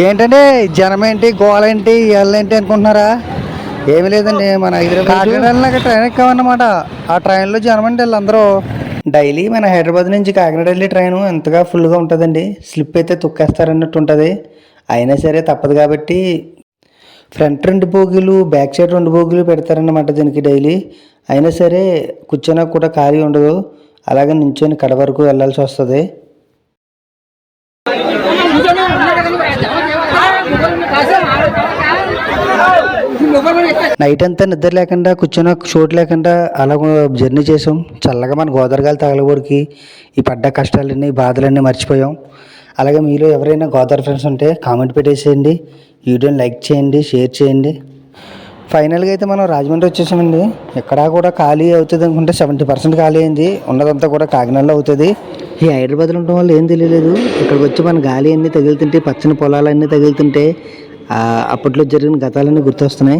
ఏంటంటే జనం ఏంటి గోల ఏంటి ఏంటి అనుకుంటున్నారా? ఏమీ లేదండి, మన హైదరాబాద్ కాకినాడ ట్రైన్ ఎక్కామన్నమాట. ఆ ట్రైన్లో జనం అండి వీళ్ళందరూ. డైలీ మన హైదరాబాద్ నుంచి కాకినాడ వెళ్ళే ట్రైన్ ఎంతగా ఫుల్గా ఉంటుందండి. స్లిప్ అయితే తొక్కేస్తారన్నట్టు ఉంటుంది. అయినా సరే తప్పదు కాబట్టి ఫ్రంట్ 2 బోగీలు బ్యాక్ సైడ్ 2 బోగీలు పెడతారన్నమాట దీనికి డైలీ. అయినా సరే కూర్చోనా కూడా ఖాళీ ఉండదు. అలాగే నించొని కడ వరకు వెళ్ళాల్సి వస్తుంది. నైట్ అంతా నిద్ర లేకుండా కూర్చొని చోటు లేకుండా అలా జర్నీ చేసాం. చల్లగా మన గోదావరి తగలబోరికి ఈ పడ్డ కష్టాలన్నీ బాధలన్నీ మర్చిపోయాం. అలాగే మీలో ఎవరైనా గోదావరి ఫ్రెండ్స్ ఉంటే కామెంట్ పెట్టేసేయండి, వీడియోని లైక్ చేయండి, షేర్ చేయండి. ఫైనల్గా అయితే మనం రాజమండ్రి వచ్చేసామండి. ఇక్కడ కూడా ఖాళీ అవుతుంది అనుకుంటే 70% ఖాళీ అయింది. ఉన్నదంతా కూడా కాకినాడలో అవుతుంది. ఈ హైదరాబాద్లో ఉండడం వల్ల ఏం తెలియలేదు. ఇక్కడికి వచ్చి మన గాలి అన్నీ తగులుతుంటే, పచ్చని పొలాలన్నీ తగులుతుంటే అప్పట్లో జరిగిన గతాలన్నీ గుర్తొస్తున్నాయి.